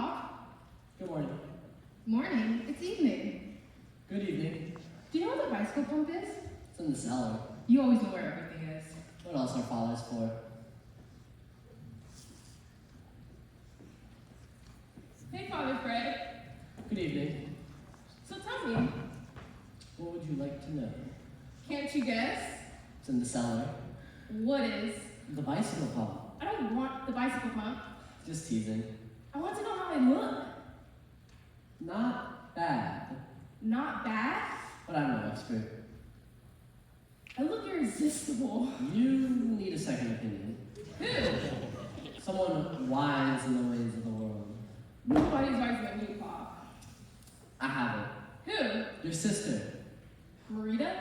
Pop. Good morning. Morning. It's evening. Good evening. Do you know what the bicycle pump is? It's in the cellar. You always know where everything is. What else are fathers for? Hey, Father Fred. Good evening. So tell me, What would you like to know? can't you guess? It's in the cellar. What is? The bicycle pump. I don't want the bicycle pump. Just teasing. I want to know how I look. Not bad, Not bad. but I'm no expert. I look irresistible. You need a second opinion. Who? Someone wise in the ways of the world. Nobody's wiser than you, Pop. I have it. Who? Your sister. Marita?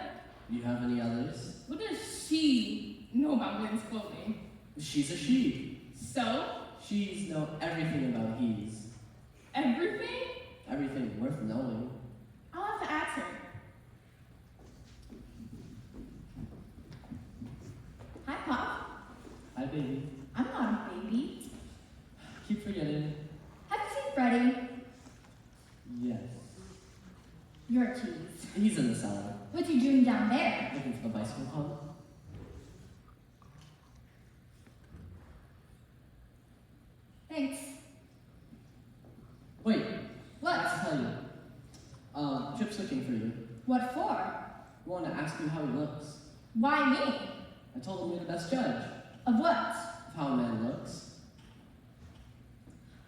Do you have any others? What does she know about men's clothing? She's a she. So? She's know everything about he's. Everything? Everything worth knowing. I'll have to ask her. Hi, Pop. Hi, baby. I'm not a baby. Keep forgetting. Have you seen Freddie? Yes. You're a tease. He's in the cellar. What's he doing down there? Looking for the bicycle pump. Thanks. Wait, I What? have to tell you. Chip's looking for you. What for? I want to ask you how he looks. Why me? I told him you're the best judge Of what? of how a man looks.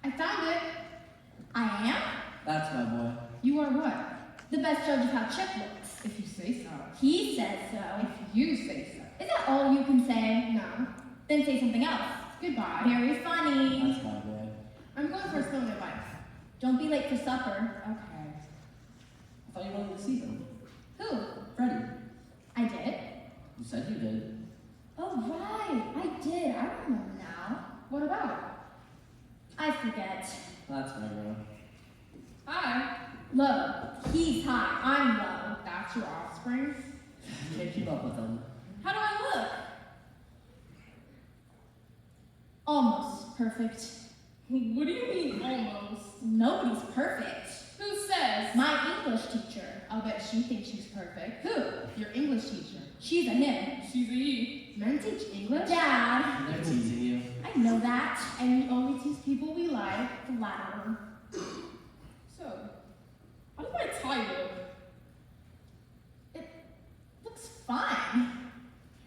I found it. I am? That's my boy. You are what? The best judge of how Chip looks. If you say so. He says so. If you say so. Is that all you can say? No. Then say something else. Goodbye. Very funny. That's my boy. I'm going for a stone advice. Don't be late for supper. Okay. I thought you wanted to see him. Who? Freddie. I did. You said you did. Oh, right. I did. I remember now. What about? I forget. That's my girl. Hi. Low. He's high. I'm low. That's your offspring? You can't keep up with him. How do I look? Almost perfect. What do you mean, almost? Nobody's perfect. Who says? My English teacher. I'll bet she thinks she's perfect. Who? Your English teacher. She's a him. She's a he. Men teach English? Dad. They're teasing you. I know that. And we only tease people we like, flatter. So, how does my tie look? It looks fine.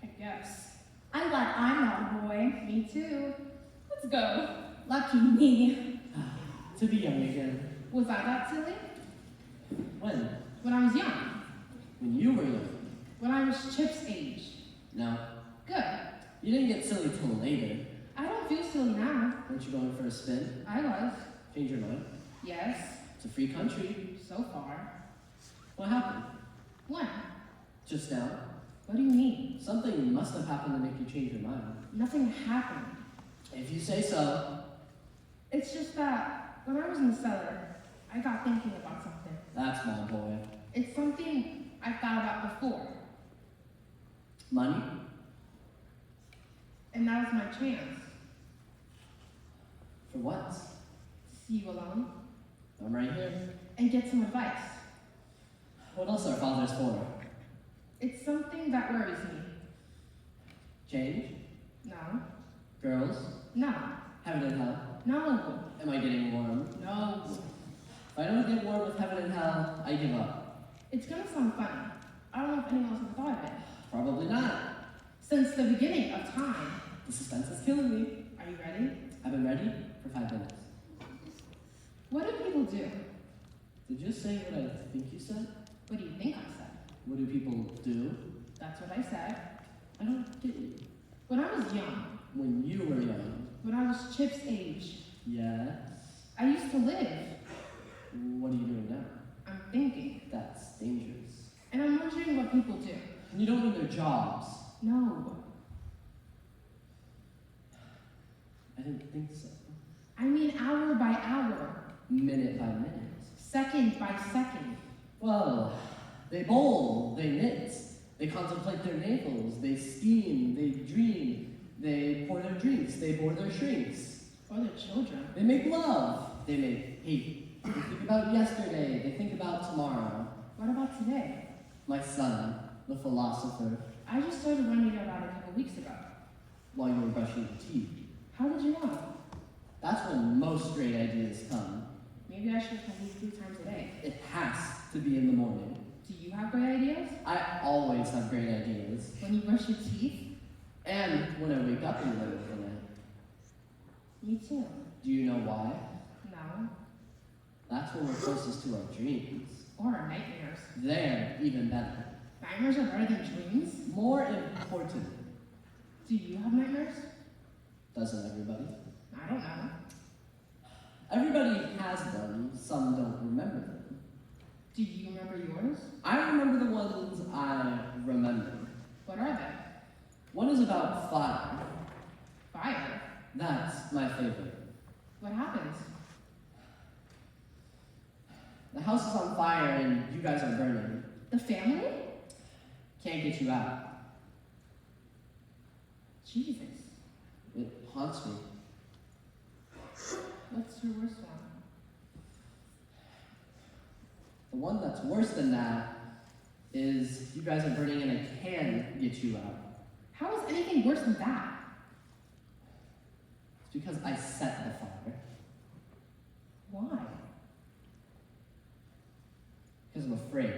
I guess. I'm glad I'm not a boy. Me too. Let's go. Lucky me. To be young again. Was I that silly? When? When I was young. When you were young. When I was Chip's age. No. Good. You didn't get silly till later. I don't feel silly now. Weren't you going for a spin? I was. Change your mind. Yes. It's a free country. So far. What happened? When? Just now. What do you mean? Something must have happened to make you change your mind. Nothing happened. If you say so. It's just that when I was in the cellar, I got thinking about something. That's my boy. It's something I thought about before. Money? And that was my chance. For what? See you alone I'm right here. and get some advice. What else are fathers for? It's something that worries me. Change? No. Girls? No. Heaven and hell? No. Am I getting warm? No. If I don't get warm with heaven and hell, I give up. It's gonna sound funny. I don't know if anyone else has thought of it. Probably not. Since the beginning of time. The suspense is killing me. Are you ready? I've been ready for 5 minutes. What do people do? Did you say what I think you said? What do you think I said? What do people do? That's what I said. I don't get you. When I was young, When you were young. when I was Chip's age, Yes. I used to live. What are you doing now? I'm thinking. That's dangerous. And I'm wondering what people do. You don't mean their jobs. No. I didn't think so. I mean hour by hour. Minute by minute. Second by second. Well, they bowl, they knit, they contemplate their navels, they scheme, they dream, they pour their drinks, they bore their shrinks. For their children. They make love. They make hate. They think about yesterday. They think about tomorrow. What about today? My son, the philosopher, I just started running it out a couple weeks ago. while you were brushing your teeth. How did you know? That's when most great ideas come. Maybe I should have these 3 times a day. It has to be in the morning. Do you have great ideas? I always have great ideas. When you brush your teeth? And when I wake up in the middle of the night. Me too. Do you know why? No. That's when we're closest to our dreams. Or our nightmares. They're even better. Nightmares are better than dreams? More important. Do you have nightmares? Doesn't everybody? I don't know. Everybody has them, some don't remember them. Do you remember yours? I remember the ones I remember. What are they? One is about fire. Fire. That's my favorite. What happens? The house is on fire and you guys are burning. The family? Can't get you out. Jesus. It haunts me. What's your worst one? The one that's worse than that is you guys are burning and I can get you out. How is anything worse than that? It's because I set the fire. Why? Because I'm afraid.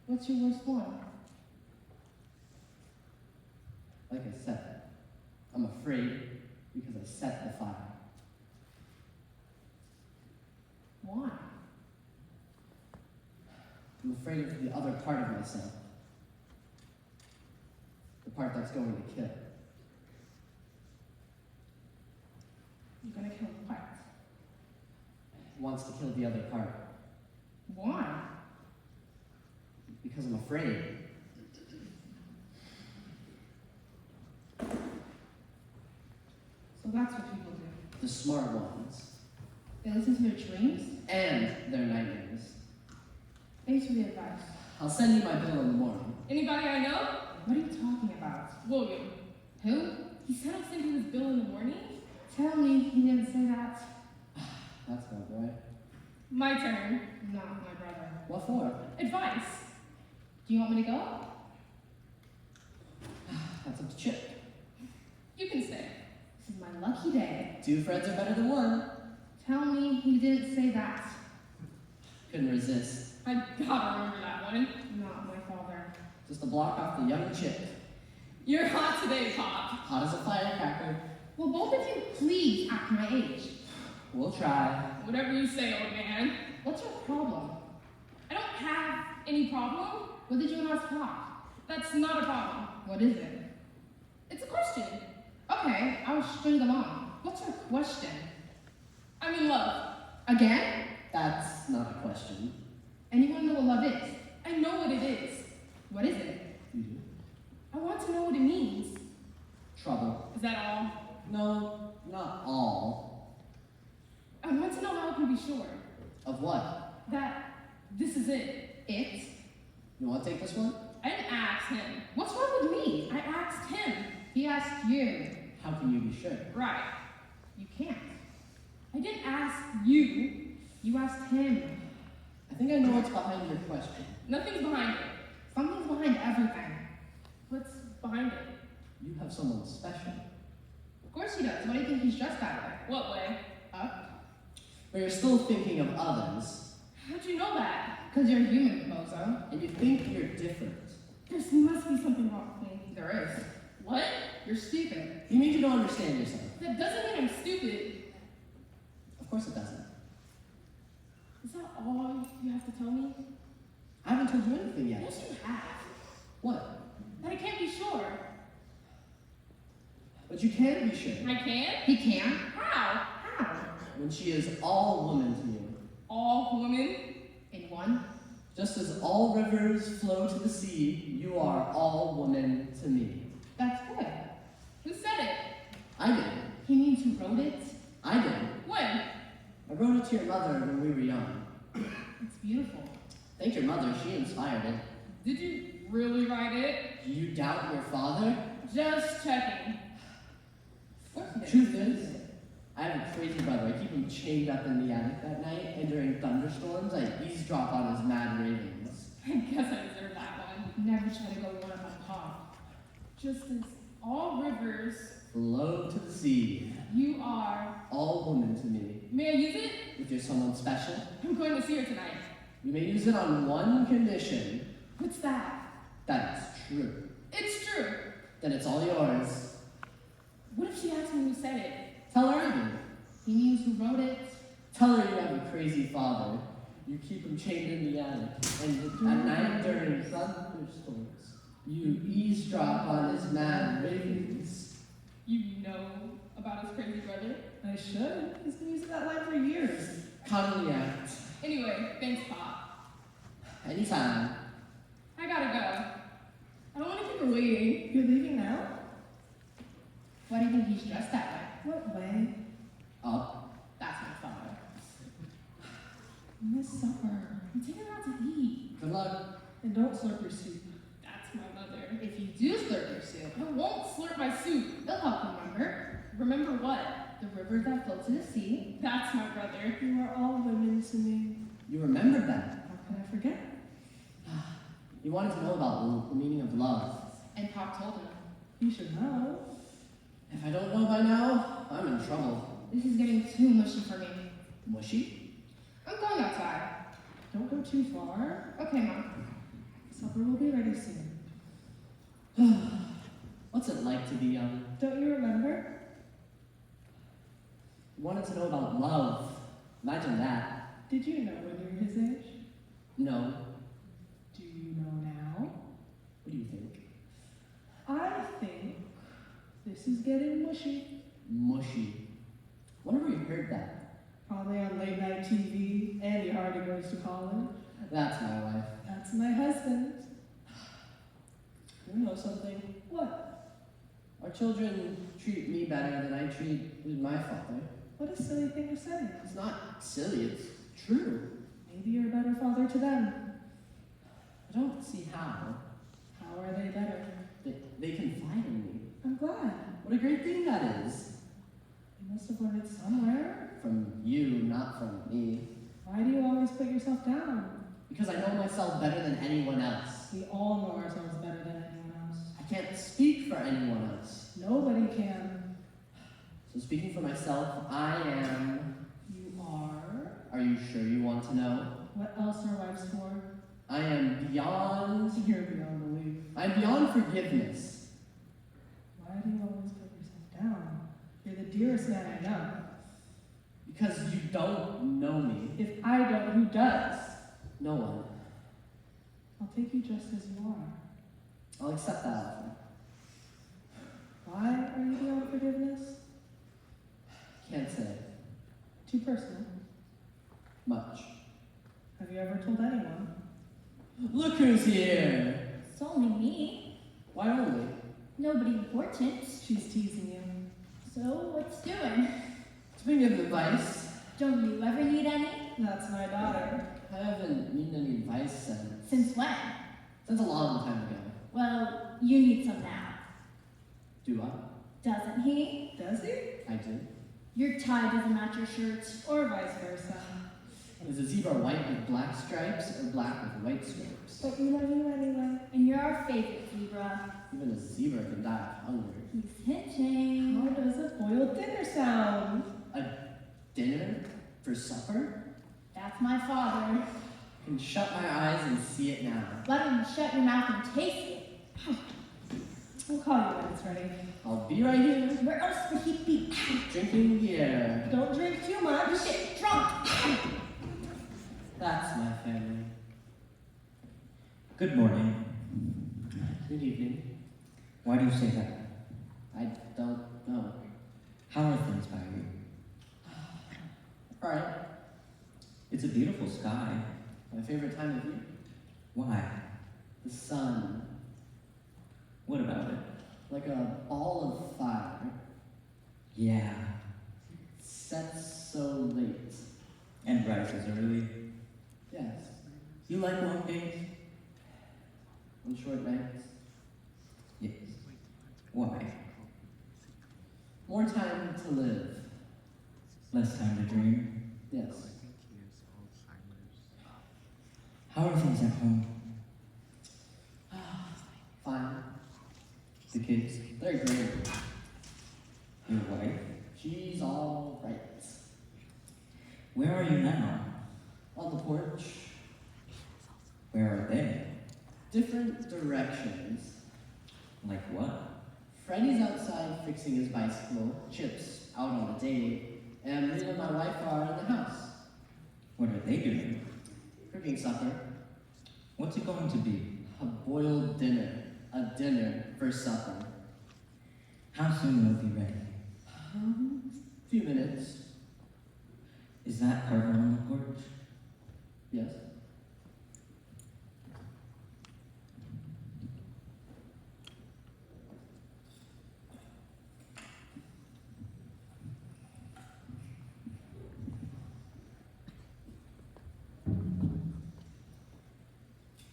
What's your worst one? Like I said, I'm afraid because I set the fire. Why? I'm afraid of the other part of myself. The part that's going to kill. You're gonna kill what? Wants to kill the other part. Why? Because I'm afraid. So that's what people do. The smart ones. They listen to their dreams? And their nightmares. Thanks for the advice. I'll send you my bill in the morning. Anybody I know? What are you talking about? William. Who? He said I'll send you his bill in the morning? Tell me he didn't say that. That's not right. My turn. Not my brother. What for? Advice. Do you want me to go? That's up to Chip. You can stay. This is my lucky day. 2 friends are better than 1. Tell me he didn't say that. Couldn't resist. I gotta remember that one. Not my father. Just a block off the young Chip. You're hot today, Pop. Hot as a firecracker. Will both of you please act my age? We'll try. Whatever you say, old man. What's your problem? I don't have any problem. What did you ask Pop? That's not a problem. What is it? It's a question. Okay, I'll string along. What's your question? I'm in love. Again? That's not a question. Anyone know what love is? I know what it is. What is it? You do? I want to know what it means. Trouble. Is that all? No, not all. I want to know how I can be sure Of what? that this is it. It? You want to take this one? I didn't ask him. What's wrong with me? I asked him. He asked you. How can you be sure? Right. You can't. I didn't ask you. You asked him. I think I know what's behind your question. Nothing's behind it. Something's behind everything. What's behind it? You have someone special. Of course he does. Why do you think he's dressed that way? What way? Up. But you're still thinking of others. How'd you know that? Because you're human, bozo. And you think you're different. There must be something wrong with me. There is. What? You're stupid. You mean you don't understand yourself? That doesn't mean I'm stupid. Of course it doesn't. Is that all you have to tell me? I haven't told you anything yet. Yes, you have. What? That I can't be sure. But you can be sure. I can? He can? How? How? When she is all woman to you. All women in one? Just as all rivers flow to the sea, you are all woman to me. That's good. Who said it? I did. He means who wrote it? I did. When? I wrote it to your mother when we were young. It's beautiful. Thank your mother, she inspired it. Did you really write it? Do you doubt your father? Just checking. Of course he did. Truth is, I have a crazy brother. I keep him chained up in the attic at night, and during thunderstorms, I eavesdrop on his mad ravings. I guess I deserve that one. Never try to go one of my pop. Just as all rivers, Flow to the sea, you are. all woman to me. May I use it? If you're someone special, I'm going to see her tonight. you may use it on one condition. What's that? That it's true. It's true. Then it's all yours. What if she asks me who said it? Tell her anything. He means who wrote it? Tell her you have a crazy father. You keep him chained in the attic, and at night during thunderstorms, you eavesdrop on his mad ravings. You know about his crazy brother? I should. He's been using that line for years. Commonly act. Anyway, thanks, Pop. Anytime. I gotta go. I don't want to keep her waiting. You're leaving now? Why do you think he's dressed that way? What way? Up. That's my father. Miss Supper. I'm taking her out to eat. Good luck. And don't slurp your soup. That's my mother. If you do slurp your soup, I won't slurp my soup. It'll help you remember. Remember what? The river that flows to the sea. That's my brother. You are all women to me. You remembered that. How can I forget? You wanted to know about the meaning of love. And Pop told him. You should know. If I don't know by now, I'm in trouble. This is getting too mushy for me. Mushy? I'm going outside. Don't go too far. Okay, Mom. Supper will be ready soon. What's it like to be young? Don't you remember? You wanted to know about love. Imagine that. Did you know when you were his age? No. Do you know now? What do you think? I think this is getting mushy. Mushy. Whenever you heard that? Probably on late night TV. Andy Hardy goes to college. That's my wife. That's my husband. You know something? What? Our children treat me better than I treat my father. What a silly thing to say. It's not silly, it's true. Maybe you're a better father to them. I don't see how. How are they better? They confide in me. I'm glad. What a great thing that is. You must have learned it somewhere. From you, not from me. Why do you always put yourself down? Because I know myself better than anyone else. We all know ourselves better than anyone else. I can't speak for anyone else. Nobody can. So speaking for myself, I am... You are? Are you sure you want to know? What else are wives for? I am beyond... You're beyond belief. I'm beyond forgiveness. Why do you always put yourself down? You're the dearest man I know. Because you don't know me. If I don't, who does? No one. I'll take you just as you are. I'll accept that offer. Why are you beyond forgiveness? Can't say. Too personal. Much. Have you ever told anyone? Look who's here! It's only me. Why only? Nobody important. She's teasing you. So what's doing? To be given advice. Don't you ever need any? That's my daughter. I haven't needed any advice Since when? since a long time ago. Well, you need some now. Do I? Doesn't he? Does he? I do. Your tie doesn't match your shirt. Or vice versa. Is a zebra white with black stripes or black with white stripes? But we love you anyway. And you're our favorite zebra. Even a zebra can die of hunger. He's hinting. How does a boiled dinner sound? A dinner for supper? That's my father. I can shut my eyes and see it now. Let him shut your mouth and taste it. We'll call you when it's ready. I'll be right here, Where else would he be? drinking beer. Don't drink too much. You get drunk. That's my family. Good morning. Good evening. Why do you say that? I don't know. How are things by you? Alright, It's a beautiful sky. my favorite time of year. Why? The sun. What about it? Like a ball of fire. Yeah. Sets so late. And rises early. Yes. You like long days? On short nights. Yes. Why? More time to live. Less time to dream. Yes. How are things at home? Fine. The kids? They're great. Your wife? She's all right. Where are you now? On the porch. Where are they? Different directions. Like what? Freddy's outside fixing his bicycle, Chip's out on a date, and me and my wife are in the house, What are they doing? cooking supper. What's it going to be? A boiled dinner. A dinner for supper. How soon will it be ready? Few minutes. Is that partner on the porch? Yes.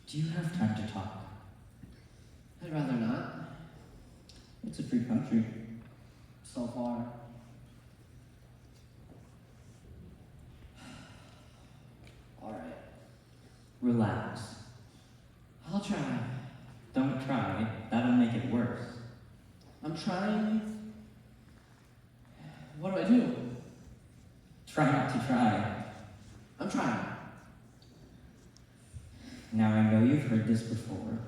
Do you have time to talk? I'd rather not. It's a free country. So far. Alright. Relax. I'll try. Don't try. That'll make it worse. I'm trying. What do I do? Try not to try. I'm trying. Now I know you've heard this before.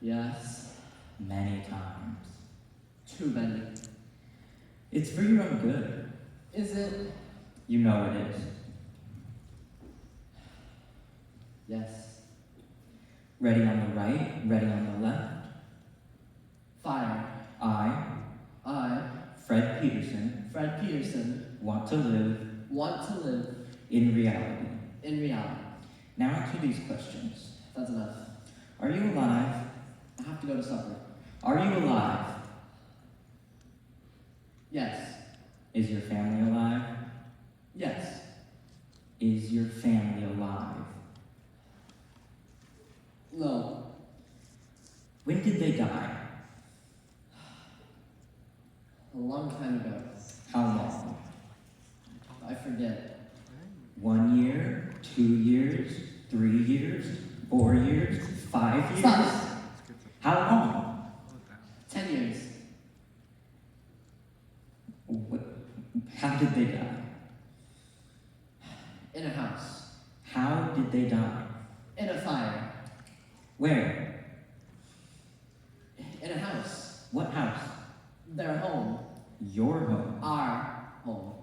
Yes. Many times. Too many. It's for your own good. Is it? You know it is. Yes. Ready on the right, ready on the left. Fire. I, Fred Peterson, Fred Peterson, want to live want to live in reality. in reality. Now to these questions. That's enough. Are you alive? I have to go to supper. Are you alive? Yes. Is your family alive? Yes. Is your family alive? No. When did they die? A long time ago. How long? I forget. 1 year, 2 years, 3 years, 4 years, 5 years? Stop. How long? 10 years. What? How did they die? In a house. How did they die? In a fire. Where? In a house. What house? Their home. Your home. Our home.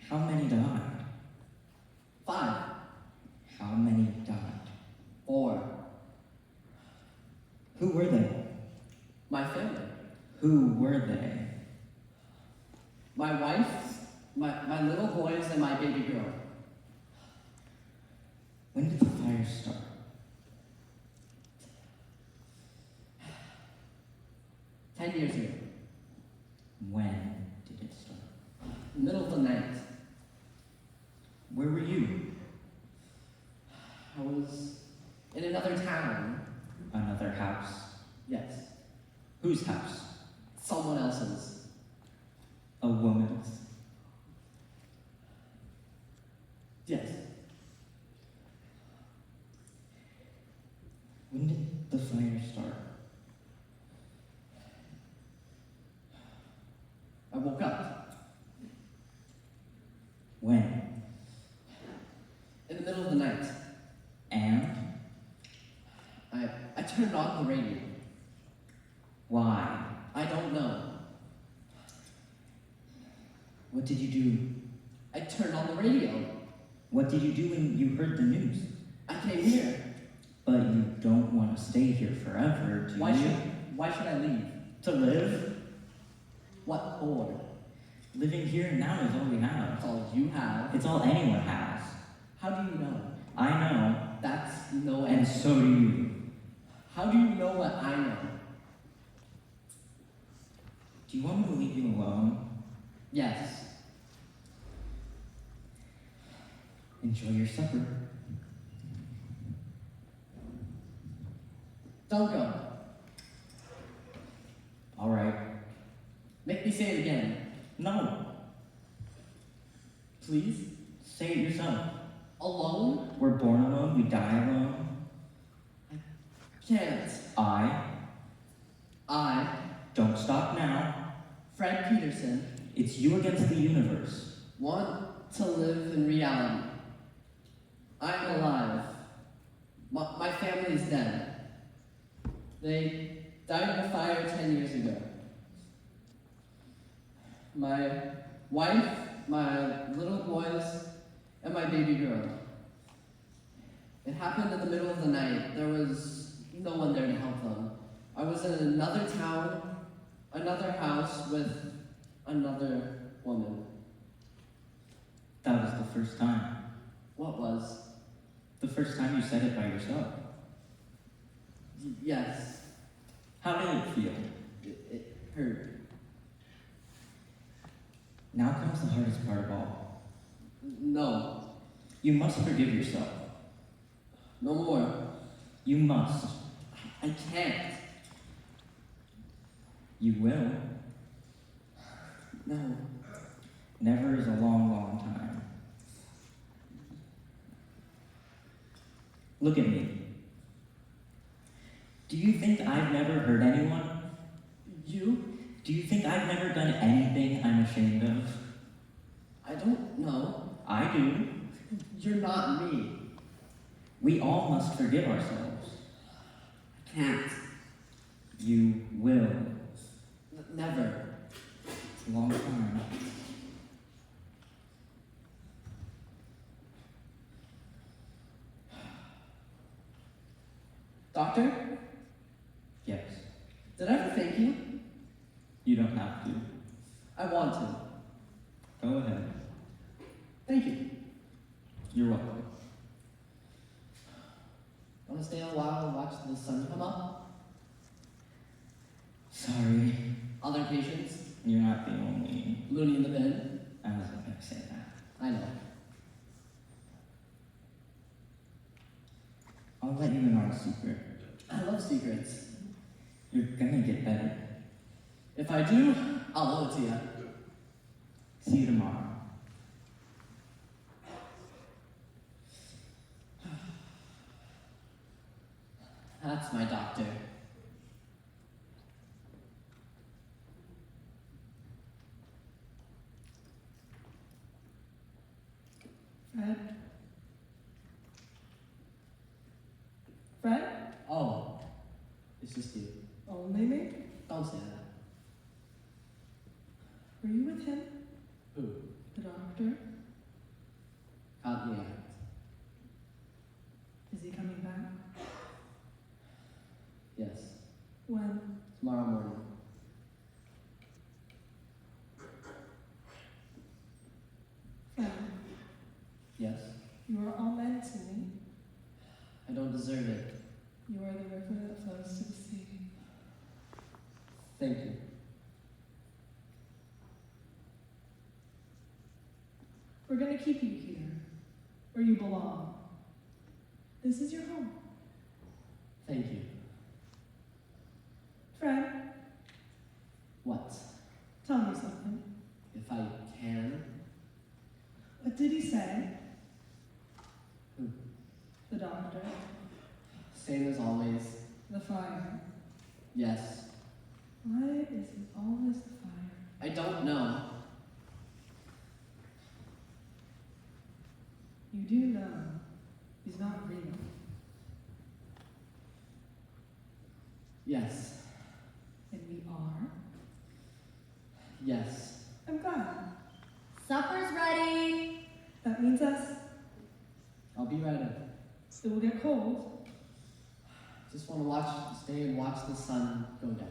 How many died? 5. How many died? 4. Who were they? My family. Who were they? My wife, my little boys, and my baby girl. When did the fire start? Ten years ago. When did it start? Middle of the night. Where were you? I was in another town. Another house. Yes. Whose house? Someone else's. A woman's. Yes. When did the fire start? I woke up When? in the middle of the night. And? I turned on the radio. Why? I don't know. What did you do? I turned on the radio. What did you do when you heard the news? I came here. But you don't want to stay here forever, do Why you? should I leave? To live? What for? Living here and now is all we have. That's all you have. It's all anyone has. How do you know? I know, That's no and answer. so do you. How do you know what I know? Do you want me to leave you alone? Yes. Enjoy your supper. Don't go. All right. Make say it again. No. Please? Say it yourself. Alone? We're born alone, we die alone. Can't. I I, don't stop now. Fred Peterson, It's you against the universe. want to live in reality. I'm alive. My family's dead. They died in a fire 10 years ago. My wife, my little boys, and my baby girl. It happened in the middle of the night. There was no one there to help them. I was in another town, another house with another woman. That was the first time. What was? The first time you said it by yourself. Yes, How did it feel? it hurt. Now comes the hardest part of all. No, You must forgive yourself. no more. You must. I can't. You will. No. Never is a long, long time. Look at me. Do you think I've never hurt anyone? You? Do you think I've never done anything I'm ashamed of? I don't know. I do. You're not me. We all must forgive ourselves. I can't. You will. Never. It's a long time. Doctor, Yes. did I ever thank you? You don't have to. I want to. Go ahead. Thank you. You're welcome. Want to stay a while and watch the sun come up? Sorry. Other patients? You're not the only. Loony in the bin? I wasn't gonna say that. I know. I'll let you in on a secret. I love secrets. You're gonna get better. If I do, I'll owe it to you. See you tomorrow. That's my doctor. Fred? Fred? Oh, it's just you. Only me? Don't say that. Were you with him? Who? The doctor? Caught me out. Is he coming back? Yes. When? Tomorrow morning. Fred, Yes. you are all meant to me. I don't deserve it. You are the river that flows to the sea. Thank you. We're gonna keep you here, where you belong. This is your home. Thank you. Fred, What? tell me something. If I can? What did he say? Who? The doctor. Same as always. The fire. Yes. Why is it always the fire? I don't know. You do know he's not real. Yes. And we are. Yes. I'm glad. Supper's ready. That means us. I'll be right up. It will get cold. Just want to stay and watch the sun go down.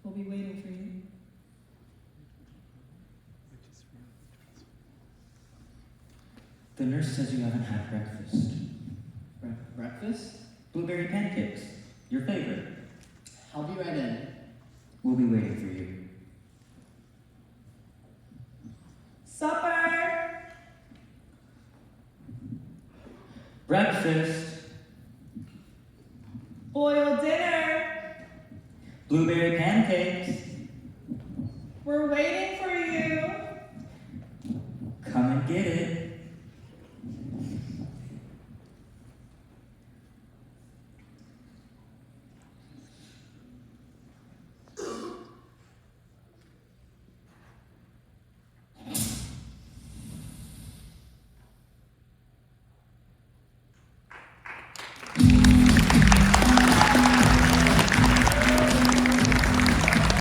We'll be waiting for you. The nurse says you haven't had breakfast. Breakfast? Blueberry pancakes. Your favorite. I'll be right in. We'll be waiting for you. Supper! Breakfast. Boiled dinner! Blueberry pancakes. We're waiting for you. Come and get it.